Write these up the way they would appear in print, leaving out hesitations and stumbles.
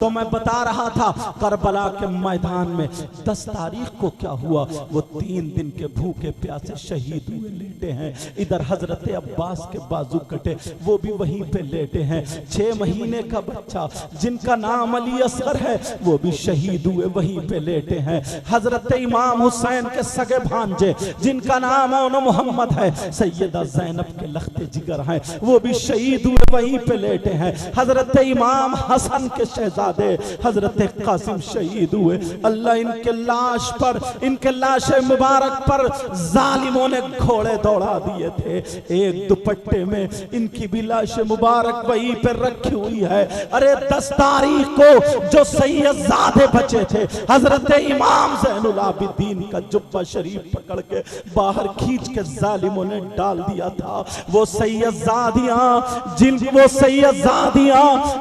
तो मैं बता रहा था करबला के मैदान में 10 तारीख को क्या हुआ। वो 3 दिन के भूखे प्यासे शहीद हुए लेटे हैं। इधर हजरत अब्बास के बाजू कटे, वो भी वहीं पे लेटे हैं। 6 महीने का बच्चा जिनका नाम अली असगर है वो भी शहीद हुए वहीं पे लेटे हैं। हजरत इमाम हुसैन के सगे भांजे जिनका नाम ओन मोहम्मद है, सैयदा जैनब के लख्ते जिगर हैं, वो भी शहीद हुए वहीं पे लेटे हैं। हजरत इमाम हसन के शहजादे हजरत कासिम शहीद हुए। अल्लाह इनके लाश पर, इनके लाशे मुबारक पर जालिमों ने घोड़े दौड़ा दिए थे। एक दुपट्टे में इनकी भी लाशे मुबारक वहीं पर रखी हुई है। अरे 10 तारीख को जो सैयदजादे बचे थे, हजरत इमाम ज़ैनुल आबिदीन का जुब्बा शरीफ पकड़ के बाहर खींच के जालिमों ने डाल दिया था। वो सैयदजादियां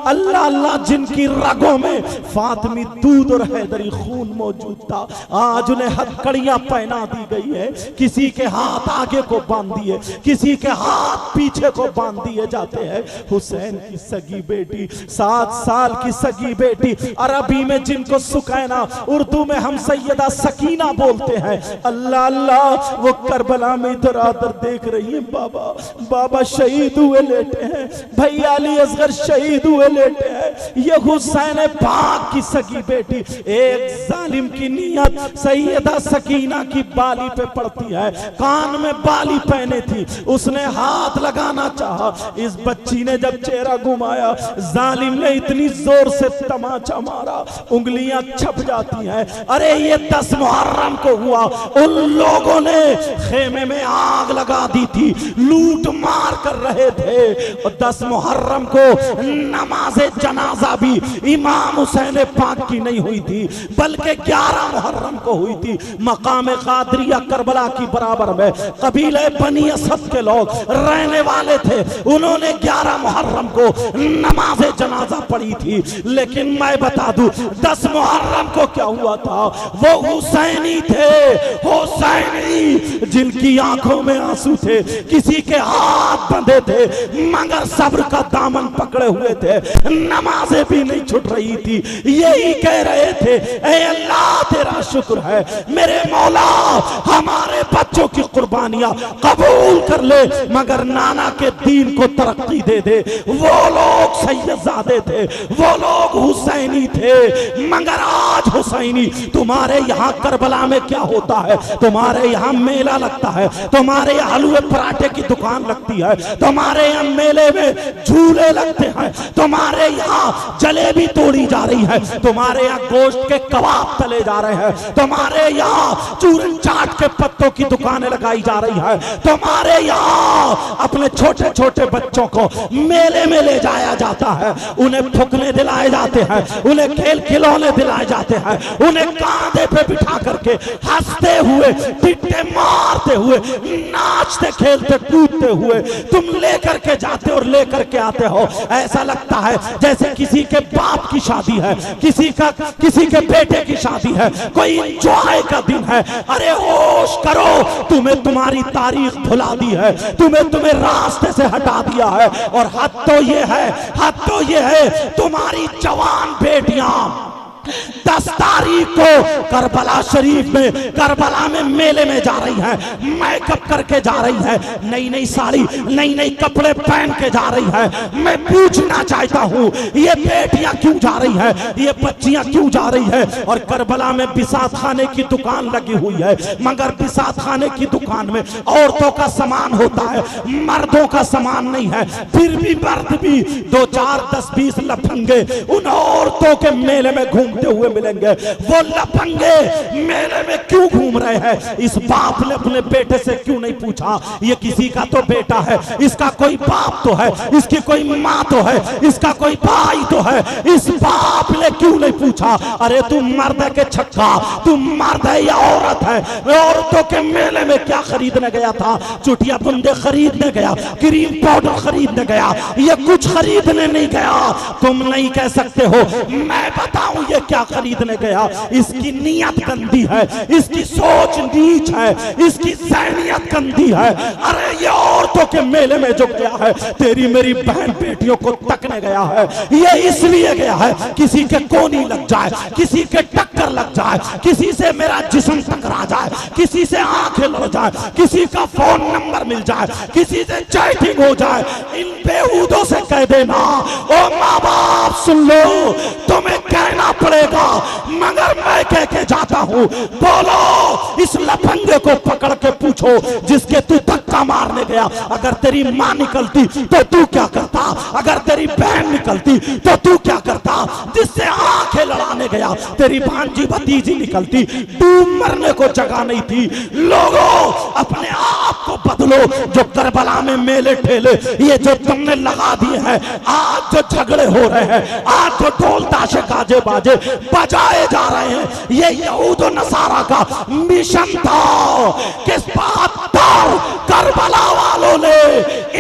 अल्लाह अल्लाह जिनकी रगों में फातिमी दूध और हैदरी खून मौजूद था, आज उन्हें हथकड़ियां पहना दी गई है। किसी के हाथ आगे को बांध दिए, किसी के हाथ पीछे को बांध दिए जाते हैं। हुसैन की सगी बेटी, 7 साल की सगी बेटी, अरबी में जिनको सुकैना, उर्दू में हम सैयदा सकीना बोलते हैं। अल्लाह अल्लाह वो करबला में इधर आदर देख रही है। बाबा बाबा शहीद हुए लेटे हैं, भैया अली असगर शहीद हुए लेटे हैं। ये हुसैन पाक की सगी बेटी, एक जालिम की नियत सैयदा सकीना की बाली पे पड़ती है। कान में बाली पहने थी, उसने हाथ लगाना चाहा, इस बच्ची ने जब चेहरा घुमाया, जालिम ने इतनी जोर से तमाचा मारा, उंगलियां छप जाती हैं। अरे ये 10 मुहर्रम को हुआ। उन लोगों ने खेमे में आग लगा दी थी, लूट मार कर रहे थे। और 10 मुहर्रम को नमाज़े जनाजा भी इमाम हुसैन पाक की नहीं हुई थी, बल्कि 11 मुहर्रम को हुई थी। मकाम कादरिया करबला की बराबर में कबीले बनी असद के लोग रहने वाले थे, उन्होंने 11 मुहर्रम को नमाज जनाजा पढ़ी थी। लेकिन मैं बता दूं 10 मुहर्रम को क्या हुआ था। वो हुसैनी थे, हुसैनी जिनकी आंखों में आंसू थे, किसी के हाथ बंधे थे मगर सब्र का दामन पकड़े हुए थे, नमाजें भी नहीं छूट रही थी। यही कह रहे थे, ऐ अल्लाह तेरा शुक्र है, मेरे मौला हमारे बच्चों की कुर्बानियां कबूल कर ले, मगर नाना के दीन को तरक्की दे दे। वो लोग सैयदजादे थे, वो लोग हुसैनी थे, मगर आज हुसैनी तुम्हारे यहाँ करबला में क्या होता है? तुम्हारे यहाँ मेला लगता है, तुम्हारे यहाँ हलवे पराठे की दुकान लगती है, तुम्हारे यहाँ मेले में झूले लगते हैं, तुम्हारे यहाँ जलेबी तोड़ी जा रही है, तुम्हारे यहाँ गोश्त के कबाब तले जा रहे हैं, तुम्हारे यहाँ चूरन चाट के पत्तों की दुकानें लगाई जा रही है, तुम्हारे यहाँ अपने छोटे छोटे बच्चों को मेले में ले जाया जाता है, उन्हें फुकने दिलाए जाते हैं, उन्हें खेल खिलौने दिलाए जाते हैं, उन्हें कांधे पे बिठा करके हंसते हुए, टिट्टे मारते हुए, नाचते खेलते कूदते हुए तुम लेकर के जाते और लेकर के आते हो। ऐसा लगता है जैसे किसी के बाप की शादी है, किसी के बेटे की शादी है, कोई एंजॉय का दिन है। अरे होश करो, तुम्हें तुम्हारी तारीख भुला दी है, तुम्हें रास्ते से हटा दिया है। और हद तो ये है तुम्हारी जवान बेटियां 10 तारीख को करबला शरीफ में, करबला में मेले में जा रही है, मेकअप करके जा रही है, नई नई साड़ी, नई नई कपड़े पहन के जा रही है। मैं पूछना चाहता हूँ, ये बेटियां क्यों जा रही है, ये बच्चियां क्यों जा रही है? और करबला में बिसात खाने की दुकान लगी हुई है, मगर बिसात खाने की दुकान में औरतों का सामान होता है, मर्दों का सामान नहीं है। फिर भी मर्द भी 2, 4, 10, 20 लफंगे उन औरतों के मेले में घूमते हुए मिलेंगे। वो लफंगे मेले में क्यों घूम रहे हैं? इस बाप ने अपने बेटे से क्यों नहीं पूछा, ये किसी का तो बेटा है, इसका कोई बाप तो है, इसकी कोई माँ तो है, इसका कोई भाई तो है, इस बाप ने क्यों नहीं पूछा? अरे तुम मर्द है के छक्का, तुम मर्द है या औरत है? औरतों के मेले में क्या खरीदने गया था? चुटिया बुंदे खरीदने गया, क्रीम पाउडर खरीदने गया, ये कुछ खरीदने नहीं गया। तुम नहीं कह सकते हो मैं बताऊं ये क्या खरीदने गया। इसकी नीयत गंदी है, इसकी सोच नीच है, इसकी ज़हनियत गंदी है। अरे ये औरतों के मेले में जो गया है, तेरी मेरी बहन बेटियों को तकने गया है, ये इसलिए गया है किसी के से कोनी लग जाए, किसी के टक्कर लग जाए, किसी से मेरा जिस्म टकरा जाए, किसी से आंखें लड़ जाए, किसी का फोन नंबर मिल जाए, किसी से चैटिंग हो जाए, इन बेहूदों से कह देना, ओ माँ बाप सुन लो, तुम्हें कहना पड़ेगा मगर मैं कह के जाता हूँ। बोलो इस लफंगे को पकड़ के पूछो जिसके तू धक्का मारने गया, अगर तेरी माँ निकलती तो तू क्या करता, अगर तेरी बहन निकलती तो तू क्या करता, जिससे आंखें लड़ाने गया तेरी भांजी भतीजी निकलती, डूब मरने को जगह नहीं थी। लोगों अपने आप को बदलो, जो करबला में मेले ठेले ये जो तुमने लगा दिए हैं, आज जो झगड़े हो रहे हैं, आज जो ढोल ताशे गाजे बाजे बजाए जा रहे हैं, ये यहूद और नसारा का मिशन था। किस बात पर करबला वालों ने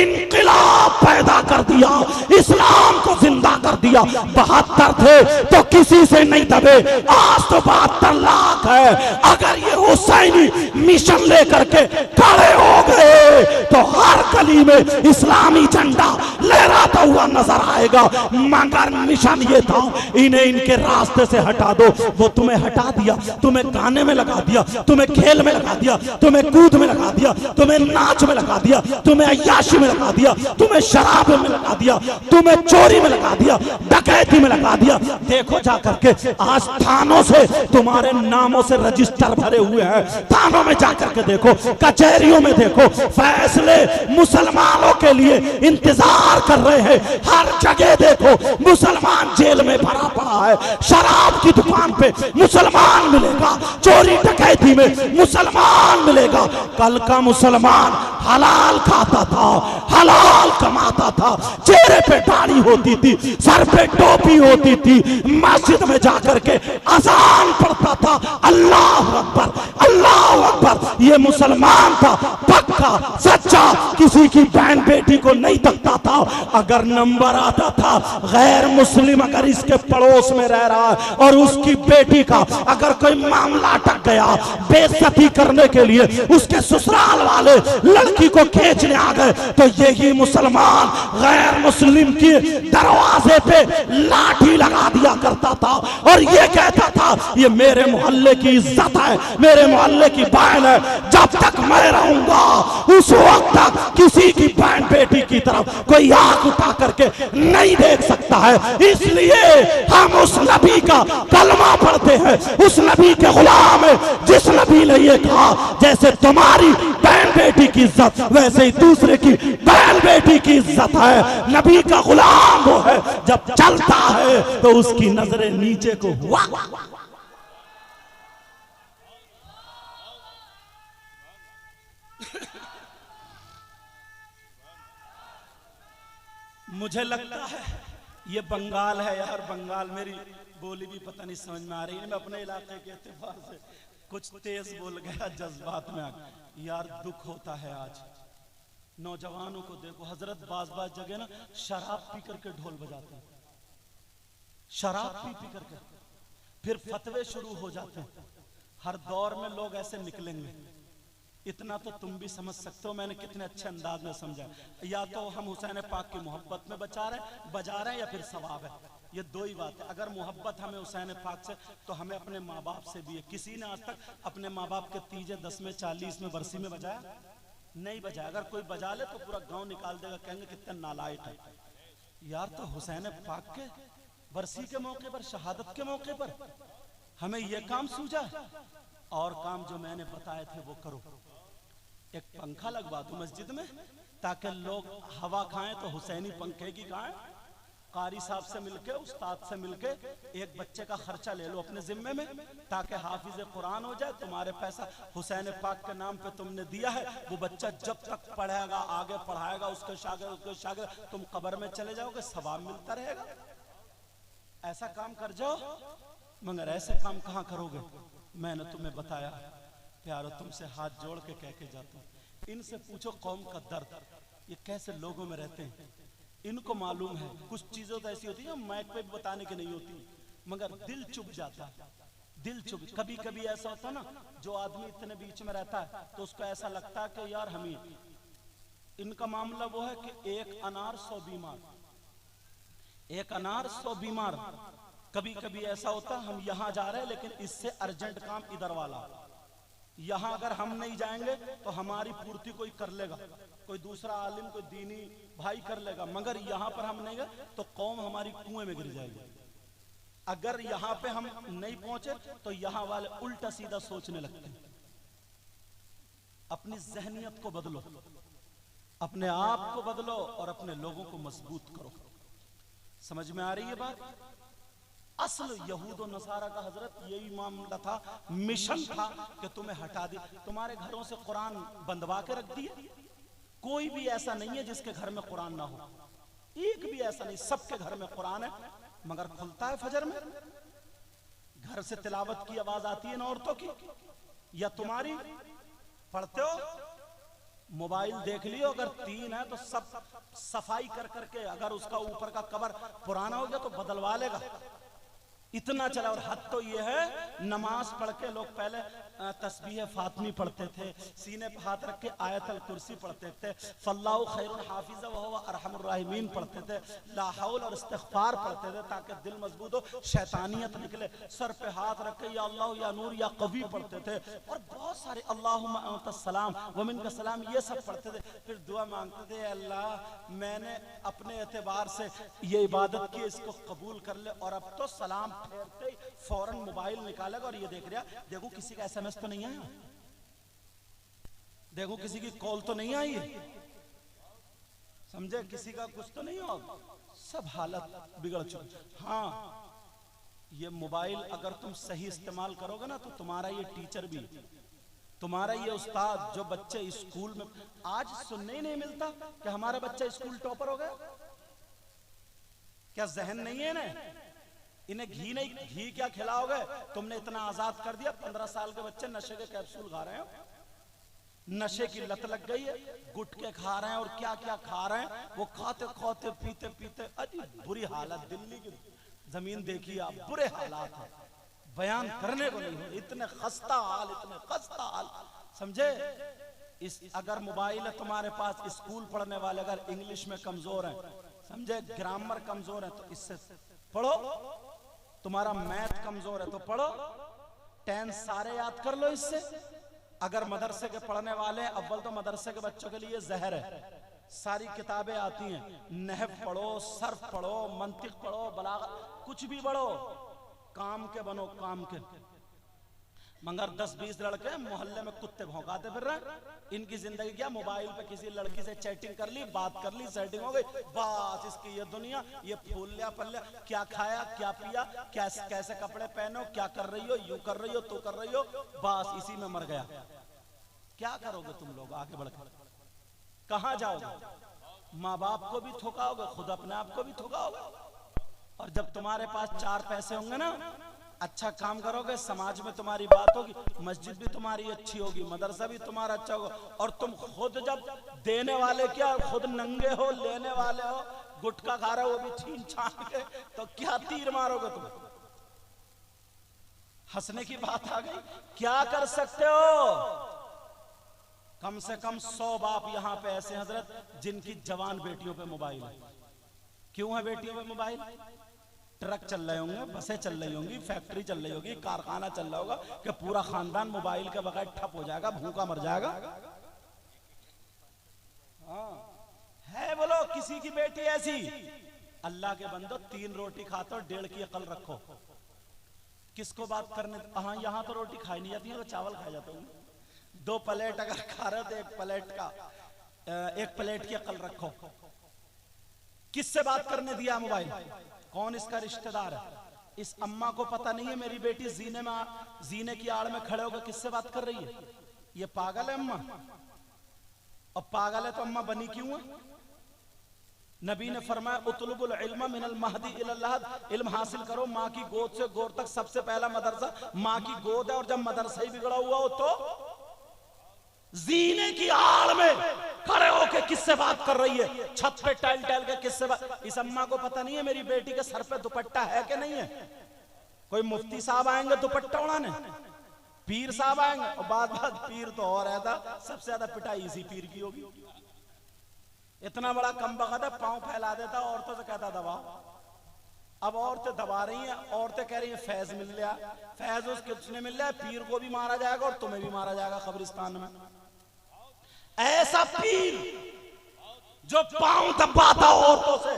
इनकलाब पैदा कर दिया, इस्लाम को जिंदा कर दिया। 72 थे तो किसी से नहीं दबे, आज तो 72 लाख है। अगर ये हुसैनी मिशन लेकर के खड़े हो गए तो हर गली में इस्लामी झंडा लहराता हुआ नजर आएगा। मगर मिशन ये था, इन्हें इनके रास्ते से हटा दो। वो तुम्हें हटा दिया, तुम्हें गाने में लगा दिया, तुम्हें खेल में लगा दिया, तुम्हें कूद में लगा दिया, तुम्हें नाच में लगा दिया, तुम्हें अय्याशी में लगा दिया, तुम्हें शराब में लगा दिया, तुम्हें चोरी में लगा दिया, डकैती में लगा दिया। देखो जाकर के आज थानों से तुम्हारे नामों से रजिस्टर भरे हुए हैं, थानों में जाकर के देखो, कचहरियों में देखो, फैसले मुसलमानों के लिए इंतजार कर रहे हैं। हर जगह देखो मुसलमान जेल में भरा पड़ा है, शराब की दुकान पे मुसलमान मिलेगा, चोरी डकैती में मुसलमान मिलेगा। कल का मुसलमान हलाल खाता था, हलाल कमाता था, चेहरे पे दाढ़ी होती थी, सर पे टोपी होती थी, मस्जिद में जाकर के अजान पढ़ता था, अल्लाह अकबर अल्लाह अकबर। ये मुसलमान था, पक्का सच्चा, किसी की बहन बेटी को नहीं तकता था। अगर नंबर आता था गैर मुस्लिम अगर इसके पड़ोस में रह रहा है और उसकी बेटी का अगर कोई मामला अटक गया, बेइज्जती करने के लिए उसके ससुराल वाले लड़की को खींचने आ गए, तो यही मुसलमान गैर मुस्लिम के दरवाजे पे लाठी लगा दिया करता था और ये कहता था ये मेरे मोहल्ले की इज्जत है, मेरे मोहल्ले की बहन है, जब तक मैं रहूंगा उस वक्त तक किसी की बहन बेटी की तरफ कोई आंख उठा करके नहीं देख सकता है। इसलिए हम उस नबी का कलमा पढ़ते हैं, उस नबी के गुलाम है जिस नबी ने ये कहा जैसे तुम्हारी बहन बेटी की इज्जत वैसे ही दूसरे की बहन बेटी की इज्जत है। नबी का गुलाम वो है जब चलता है तो उसकी नजरें नीचे को हुआ। मुझे लगता है ये बंगाल है यार, बंगाल मेरी बोली भी पता नहीं समझ में आ रही है। मैं अपने इलाके के एतबार से कुछ तेज बोल गया जज्बात में यार, दुख होता है। आज नौजवानों को देखो, हजरत बाज जगह ना शराब पी करके ढोल बजाते हैं, शराब पी करके फिर फतवे शुरू हो जाते हैं। हर दौर में लोग ऐसे निकलेंगे, इतना तो तुम भी समझ सकते हो मैंने कितने अच्छे अंदाज में समझा। या तो हम हुसैन पाक की मोहब्बत में बजा रहे हैं या फिर सवाब है, ये दो ही बात है। अगर मोहब्बत हमें हुसैन पाक से तो हमें अपने माँ बाप से भी है। किसी ने आज तक अपने माँ बाप के तीजे 10वें 40वें बरसी में बजाया? नहीं बजाया। अगर कोई बजा ले तो पूरा गांव निकाल देगा, कहेंगे कितने नालायक है यार। तो हुसैन पाक के बरसी के मौके पर, शहादत के मौके पर हमें यह काम सूझा, और काम जो मैंने बताए थे वो करो। एक पंखा लगवा दो मस्जिद में ताकि लोग हवा खाएं, तो हुसैनी पंखे की खाएं। कारी साहब से मिलके, उस्ताद से मिलके एक बच्चे का खर्चा ले लो अपने जिम्मे में, ताकि हाफिज कुरान हो जाए। तुम्हारे पैसा हुसैन पाक के नाम पे तुमने दिया है, वो बच्चा जब तक पढ़ेगा, आगे पढ़ाएगा, उसके शागिर्द तुम कब्र में चले जाओगे, सवाब मिलता रहेगा। ऐसा काम कर जाओ, मगर ऐसे काम कहाँ करोगे? मैंने तुम्हें बताया प्यारो, तुमसे हाथ जोड़ के कह के जाता हूँ, इनसे पूछो कौम का दर्द, ये कैसे लोगों में रहते हैं, इनको मालूम है। कुछ चीजें तो ऐसी होती है माइक पे भी बताने की नहीं होती, मगर दिल चुप जाता है, दिल चुप। कभी कभी ऐसा होता ना, जो आदमी इतने बीच में रहता है तो उसको ऐसा लगता है कि यार हमें, इनका मामला वो है कि एक अनार 100 बीमार, एक अनार 100 बीमार। कभी कभी ऐसा होता हम यहां जा रहे हैं लेकिन इससे अर्जेंट काम इधर वाला, यहां अगर हम नहीं जाएंगे तो हमारी पूर्ति कोई कर लेगा, कोई दूसरा आलिम कोई दीनी भाई कर लेगा, मगर यहां पर हम नहीं गए तो कौम हमारी कुएं में गिर जाएगी। अगर यहां पे हम नहीं पहुंचे तो यहां वाले उल्टा सीधा सोचने लगते हैं। अपनी जहनियत को बदलो, अपने आप को बदलो और अपने लोगों को मजबूत करो। समझ में आ रही है बात? असल यहूद और नसारा का हजरत यही मामला था, मिशन था कि तुम्हें हटा दी। तुम्हारे घरों से कुरान बंदवा के रख दिए, कोई भी ऐसा नहीं है जिसके घर में कुरान ना हो, एक भी ऐसा नहीं, सबके घर में कुरान है, मगर खुलता है फजर में, घर से तिलावत की आवाज आती है ना औरतों की, या तुम्हारी पढ़ते हो, मोबाइल देख लियो, अगर 3 है तो सब सफाई कर करके, अगर उसका ऊपर का कवर पुराना हो गया तो बदलवा लेगा, इतना चला। और हद तो ये है, नमाज पढ़ के लोग पहले तस्बीह फातिमी पढ़ते थे, सीने पे हाथ रख के आयतल कुर्सी पढ़ते थे, फल्लाहु खैरुन हाफिज़ा व हुवा अरहमुर राहिमीन पढ़ते थे, ला हौल और इस्तिग़फ़ार पढ़ते थे ताकि दिल मजबूत हो, शैतानियत निकले, सर पे हाथ रख के या अल्लाह या नूर या कवी पढ़ते थे, और बहुत सारे अल्लाहुम्मा अंतस सलाम व मिनकस सलाम ये सब पढ़ते थे। फिर दुआ मांगते थे, अल्लाह मैंने अपने एतबार से ये इबादत की, इसको कबूल कर ले। और अब तो सलाम फेरते ही फौरन मोबाइल निकालेगा और ये देख रहा, देखो किसी का SMS तो नहीं आया, देखो किसी की कॉल तो नहीं आई है, समझे, किसी का कुछ तो नहीं हो, सब हालत बिगड़ चुकी। हाँ, ये मोबाइल अगर तुम सही इस्तेमाल करोगे ना तो तुम्हारा ये टीचर भी, तुम्हारा ये उस्ताद, जो बच्चे स्कूल में आज सुनने ही नहीं मिलता कि हमारा बच्चा स्कूल टॉपर हो गया, क्या जहन नहीं है ना? इन्हें घी नहीं, घी क्या खिलाओगे? तुमने इतना आजाद कर दिया, 15 साल के बच्चे नशे के कैप्सूल खा रहे हैं, नशे की लत लग गई है, गुटके खा रहे हैं और क्या क्या खा रहे हैं, वो खाते खाते पीते पीते, अजी बुरी हालत, दिल्ली की जमीन देखिए आप, बुरे हालात है, बयान करने को नहीं हो, इतने खस्ता हाल, इतने खस्ता हाल, समझे। इस अगर मोबाइल है तुम्हारे पास, स्कूल पढ़ने वाले अगर इंग्लिश में कमजोर हैं, समझे, ग्रामर कमजोर है, तो इससे पढ़ो। तुम्हारा मैथ कमजोर है तो पढ़ो, 10 सारे याद कर लो इससे। अगर मदरसे के पढ़ने वाले, अव्वल तो मदरसे के बच्चों के लिए जहर है, सारी किताबें आती हैं, नहव पढ़ो, सर्फ पढ़ो, मंतिक पढ़ो, बलागत, कुछ भी पढ़ो, काम के बनो, काम के। मगर 10-20 लड़के मोहल्ले में कुत्ते भौंकाते फिर रहे, इनकी जिंदगी क्या, मोबाइल पे किसी लड़की से चैटिंग कर ली, बात कर ली, सेटिंग हो गई, बस इसकी ये दुनिया, ये फूल लिया पल्ले, क्या खाया क्या पिया, कैसे कपड़े पहनो, क्या कर रही हो, यूं कर रही हो, तू कर रही हो, बस इसी में मर गया। क्या करोगे तुम लोग आगे बढ़कर, कहां जाओगे? माँ बाप को भी ठोकाओगे, खुद अपने आप को भी ठोकाओगे। और जब तुम्हारे पास 4 पैसे होंगे ना, अच्छा काम करोगे, समाज में तुम्हारी बात होगी, मस्जिद भी तुम्हारी अच्छी होगी, मदरसा भी तुम्हारा अच्छा होगा, और तुम खुद जब देने वाले क्या, खुद नंगे हो, लेने वाले हो, गुटखा खा रहे हो वो भी छीन छान के, तो क्या तीर मारोगे तुम? हंसने की बात आ गई, क्या कर सकते हो? कम से कम 100 बाप यहाँ पे ऐसे हजरत जिनकी जवान बेटियों पे मोबाइल है। क्यों है बेटियों पे मोबाइल? ट्रक चल रहे होंगे, बसें चल रही होंगी, फैक्ट्री चल रही होगी, कारखाना चल रहा होगा, कि पूरा खानदान मोबाइल के बगैर ठप हो जाएगा, भूखा मर जाएगा। हाँ है, बोलो किसी की बेटी ऐसी? अल्लाह के बंदो, 3 रोटी खाते हो, 1.5 की अकल रखो। किसको बात करने? हाँ, यहाँ तो रोटी खाई नहीं जाती है, तो चावल खाए जाते होंगे। 2 प्लेट अगर खा रहे हो तो 1 प्लेट की अकल रखो। किससे बात करने दिया मोबाइल? कौन इसका रिश्तेदार है? इस अम्मा को पता नहीं है मेरी बेटी जीने की आड़ में खड़े होकर किससे बात कर रही है? ये पागल है अम्मा। और पागल है तो अम्मा बनी क्यों है? नबी ने फरमाया उतलुबुल इल्म मिनल महदी इलल लहद, इल्म हासिल करो माँ की गोद से गोर तक। सबसे पहला मदरसा माँ की गोद है, और जब मदरसा ही बिगड़ा हुआ हो तो जीने की आड़ में खड़े होके किससे बात कर रही है? छत पे टहल टहल के किससे बात? इस अम्मा को पता नहीं है मेरी बेटी के सर पे दुपट्टा है कि नहीं है? कोई मुफ्ती साहब आएंगे दुपट्टा उड़ाने, पीर साहब आएंगे, और बात पीर तो और है था, सबसे ज्यादा पिटाई इसी पीर की होगी। इतना बड़ा कम बखत है, पांव फैला देता, औरतों से कहता दबाओ। अब औरतें दबा रही हैं, औरतें कह रही हैं फैज मिल गया, फैज उसने मिल गया, पीर को भी मारा जाएगा और तुम्हें भी मारा जाएगा कब्रिस्तान में। ऐसा पीर जो पांव दबाता औरतों से,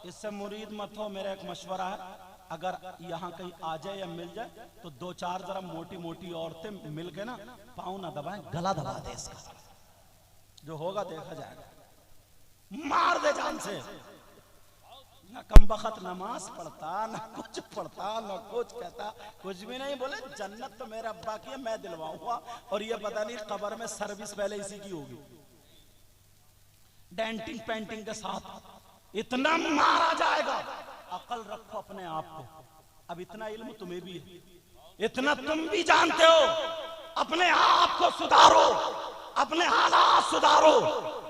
इससे मुरीद मत हो। मेरा एक मशवरा है, अगर यहाँ कहीं आ जाए या मिल जाए तो दो चार जरा मोटी मोटी औरतें मिल के ना पांव ना दबाएं, गला दबा दे इसका, जो होगा देखा जाएगा, मार दे जान से। ना कमबख्त नमाज पढ़ता, ना कुछ पढ़ता, ना कुछ कहता, कुछ भी नहीं। बोले जन्नत तो मेरे अब्बा की है, मैं दिलवाऊंगा, और ये पता नहीं कब्र में सर्विस पहले इसी की होगी, डेंटिंग पेंटिंग के साथ इतना मारा जाएगा। अकल रखो अपने आप को। अब इतना इल्म तुम्हें भी है, इतना तुम भी जानते हो, अपने आप को सुधारो, अपने हालात सुधारो।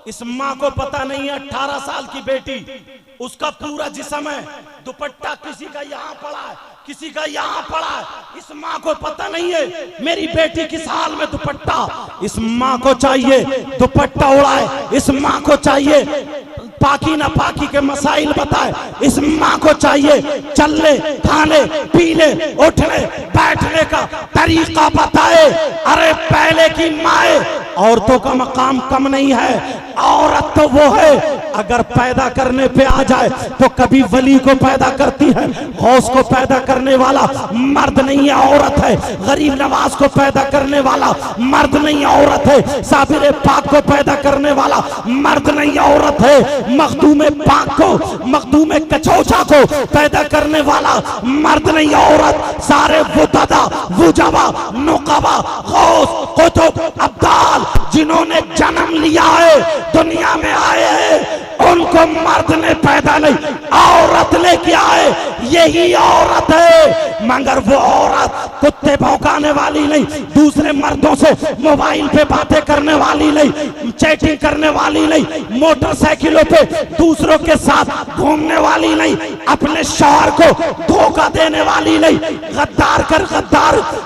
इस माँ को पता नहीं है 18 साल की बेटी, उसका पूरा जिस्म है, दुपट्टा किसी का यहाँ पड़ा है, किसी का यहाँ पड़ा है। इस माँ को पता नहीं है मेरी बेटी किस हाल में दुपट्टा। इस माँ को चाहिए दुपट्टा उड़ाए, इस माँ को चाहिए पाकी ना पाकी के मसाइल बताए, इस माँ को चाहिए चलने खाने पीने उठने बैठने का तरीका बताए। अरे पहले की माए, औरतों का मकाम कम नहीं है, औरत तो वो है अगर पैदा करने पे आ जाए तो कभी वली को पैदा करती है, गौस को पैदा करने वाला मर्द नहीं है, औरत है। गरीब नवाज को पैदा करने वाला मर्द नहीं, औरत है। साबिर पाक को पैदा करने वाला मर्द नहीं, औरत है। मखदूम पाक को, मखदूम कचौचा को पैदा करने वाला मर्द नहीं, औरत। सारे वुतदा वुजबा नुकबा गौस कुतुब अब्दाल जिन्होंने जन्म लिया है, दुनिया में आए हैं, उनको मर्द ने पैदा नहीं, औरत लेके आए। यही औरत है, मगर वो औरत कुत्ते भौंकाने वाली नहीं, दूसरे मर्दों से मोबाइल पे बातें करने वाली नहीं, चैटिंग करने वाली नहीं, मोटरसाइकिलों पे दूसरों के साथ घूमने वाली नहीं, अपने शौहर को धोखा देने वाली नहीं, गद्दार कर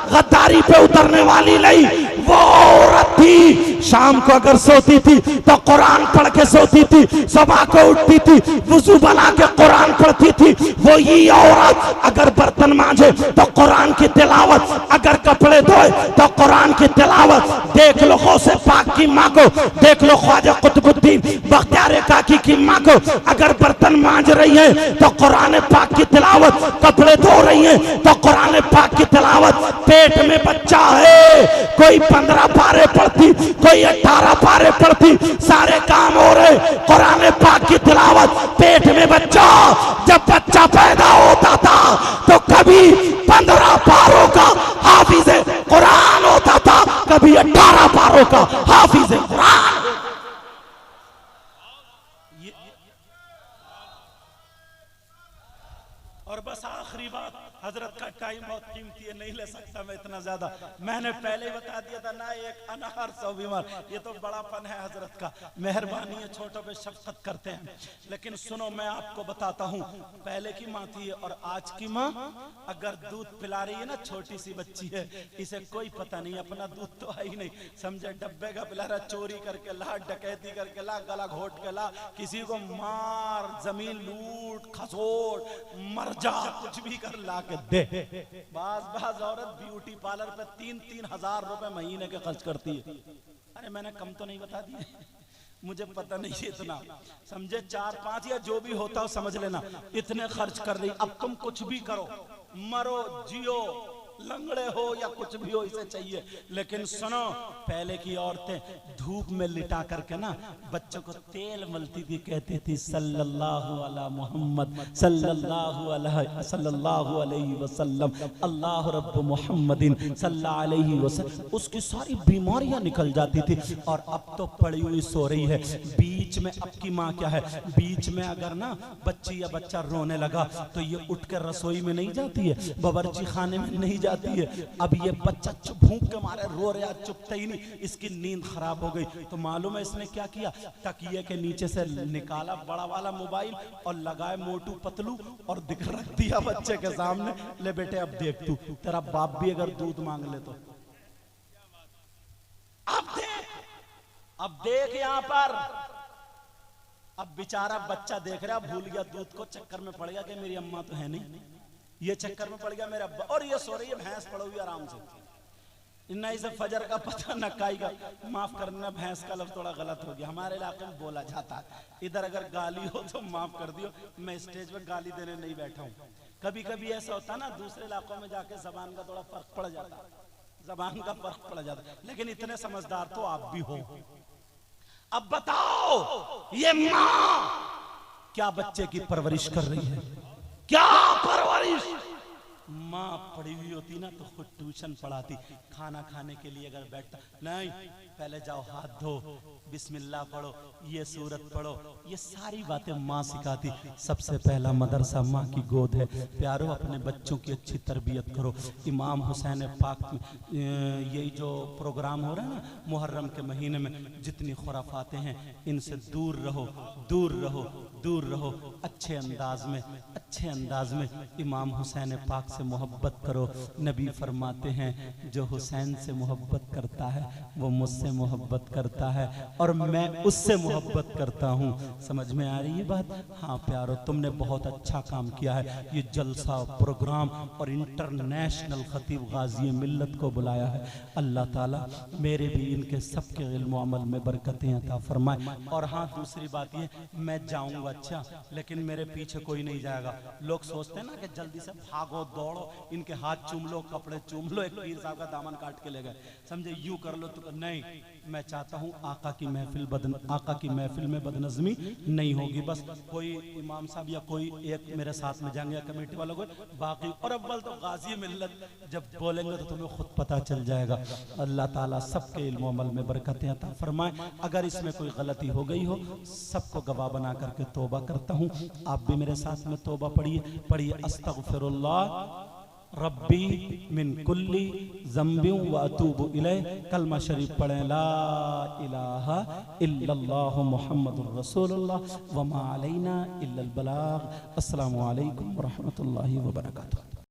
गद्दारी पे उतरने वाली नहीं। वो औरत थी, शाम को अगर सोती थी तो कुरान पढ़ के सोती थी, सुबह को उठती थी वुजू बना के कुरान पढ़ती थी। वो ही औरत अगर बर्तन मांजे तो कुरान की तिलावत, अगर कपड़े धोए तो कुरान की तिलावत। देख लो गौसे पाक की माँ को, देख लो ख्वाजा कुतुबुद्दीन बख्तियार काकी की माँ को, अगर बर्तन मांज रही है तो कुरान पाक की तिलावत, कपड़े धो रही है तो कुरान पाक की तिलावत। पेट में बच्चा है, कोई 15 पारे पढ़ती, कोई 18 पारे पढ़ती, सारे काम हो रहे कुरान पाक की तिलावत। पेट में बच्चा, जब बच्चा पैदा होता था तो कभी 15 पारों का हाफिज कुरान होता था, कभी 18 पारों का हाफिज कुरान। और बस आखिरी बात, हजरत का टाइम बहुत कीमती है, नहीं ले सकता मैं इतना ज्यादा। मैंने पहले ही बता दिया था ना, एक अनहर 100 बीमार, ये तो बड़ापन है हजरत का, मेहरबानी है, छोटों पे शफकत करते हैं। लेकिन सुनो, मैं आपको बताता हूँ, पहले की माँ थी और आज की माँ अगर दूध पिला रही है ना, छोटी सी बच्ची है, इसे कोई पता नहीं, अपना दूध तो है ही नहीं, समझे डब्बे का पिला रहा, चोरी करके ला, डकैती करके ला, गला घोट के ला, किसी को मार, जमीन लूट खसोट, मर जा, कुछ भी कर ला के दे। बाज औरत ब्यूटी पार्लर पे 3-3 हजार रुपए महीने के खर्च करती है। अरे मैंने कम तो नहीं बता दिए, मुझे पता नहीं है इतना, समझे 4-5 या जो भी होता हो समझ लेना, इतने खर्च कर रही। अब तुम कुछ भी करो, मरो जियो, लंगड़े हो या कुछ भी हो, इसे चाहिए। लेकिन सुनो, पहले की औरतें धूप में लिटा करके ना बच्चों को तेल मलती थी, कहती थी सल्लल्लाहु अला मोहम्मद सल्लल्लाहु अलैहि वसल्लम, अल्लाह रब्बु मोहम्मदिन सल्लल्लाहु अलैहि वसल्लम, उसकी सारी बीमारियां निकल जाती थी। और अब तो पड़ी हुई सो रही है। बीच में अब की माँ क्या है, बीच में अगर ना बच्ची या बच्चा रोने लगा तो ये उठ कर रसोई में नहीं जाती है, बावर्ची खाने में नहीं जाती है। अब ये बच्चा चुप भूख के मारे रो रहा, चुपता ही नहीं, इसकी नींद खराब हो गई। तो मालूम है इसने क्या किया, तकिए के नीचे से निकाला बड़ा वाला मोबाइल और लगाए मोटू पतलू और रख दिया बच्चे के सामने, ले बेटे अब देख तू, तेरा बाप भी अगर दूध मांग ले तो अब देख यहाँ पर अब बेचारा बच्चा देख रहा, भूल गया दूध को, चक्कर में पड़ गया कि मेरी अम्मा तो है नहीं, ये चक्कर में पड़ गया मेरा अब्बा, और ये सो रही है, भैंस पड़ोगी आराम से, इन्ना इसे फजर का पता न काई का। माफ करना, भैंस का लफ्ज थोड़ा गलत हो गया, हमारे इलाके में बोला जाता है। इधर अगर गाली हो तो माफ कर दियो, मैं स्टेज पर गाली देने नहीं बैठा हूँ। कभी कभी ऐसा होता है ना, दूसरे इलाकों में जाके जबान का थोड़ा फर्क पड़ जाता, जबान का फर्क पड़ जाता, लेकिन इतने समझदार तो आप भी हो। अब बताओ, ये माँ क्या बच्चे की परवरिश कर रही है, क्या परवरिश। माँ पढ़ी हुई होती ना तो खुद ट्यूशन पढ़ाती, खाना खाने के लिए अगर बैठता, नहीं पहले जाओ हाथ धो, बिस्मिल्लाह पढ़ो, ये सूरत पढ़ो, ये सारी बातें माँ सिखाती। सबसे पहला मदरसा माँ की गोद है। प्यारो, अपने बच्चों की अच्छी तरबियत करो। इमाम हुसैन पाक, यही जो प्रोग्राम हो रहा है ना मुहर्रम के महीने में, जितनी खुराफातें हैं इनसे दूर रहो, दूर रहो, दूर रहो। अच्छे अंदाज में इमाम हुसैन पाक से मोहब्बत करो। नबी फरमाते हैं जो हुसैन से मोहब्बत करता है वो मुझसे मोहब्बत करता है और मैं उससे मोहब्बत करता हूँ। समझ में आ रही है बात? हाँ प्यारो, तुमने बहुत अच्छा काम किया है। ये जलसा प्रोग्राम और इंटरनेशनल खतीब गाजी मिल्लत को बुलाया है। अल्लाह ताला मेरे भी इनके सबके इल्म अमल में बरकतें अता फरमाए। और हाँ, दूसरी बात ये, मैं जाऊँगा अच्छा, लेकिन मेरे पीछे कोई नहीं जाएगा। लोग सोचते हैं ना कि जल्दी से भागो दौड़ो, इनके हाथ चूम लो, कपड़े चूम लो, एक पीर साहब का दामन काट के ले गए, समझे, यूं कर लो तो नहीं। मैं चाहता हूँ आका की महफिल में बदनज़मी नहीं होगी। बस कोई इमाम साहब या कोई एक मेरे साथ में जाएंगे या कमेटी वालों को, बाकी और अव्वल तो गाजी मिल्लत जब बोलेंगे तो तुम्हें खुद पता चल जाएगा। अल्लाह ताला सबके इल्म अमल में बरकतें अता फरमाए। अगर इसमें कोई गलती हो गई हो, सबको गवाह बना करके तौबा करता हूँ। आप भी मेरे साथ में तौबा पढ़िए। अस्तगफिरुल्लाह रब्बी मिन कुल्ली ज़म्बिन व अतूबु इलैह। कलमा शरीफ पढ़ें, ला इलाहा इल्लल्लाहु मुहम्मदुर रसूलुल्लाह व मा अलैना इल्लल बलाग। अस्सलामु अलैकुम व रहमतुल्लाहि व बरकातुहू।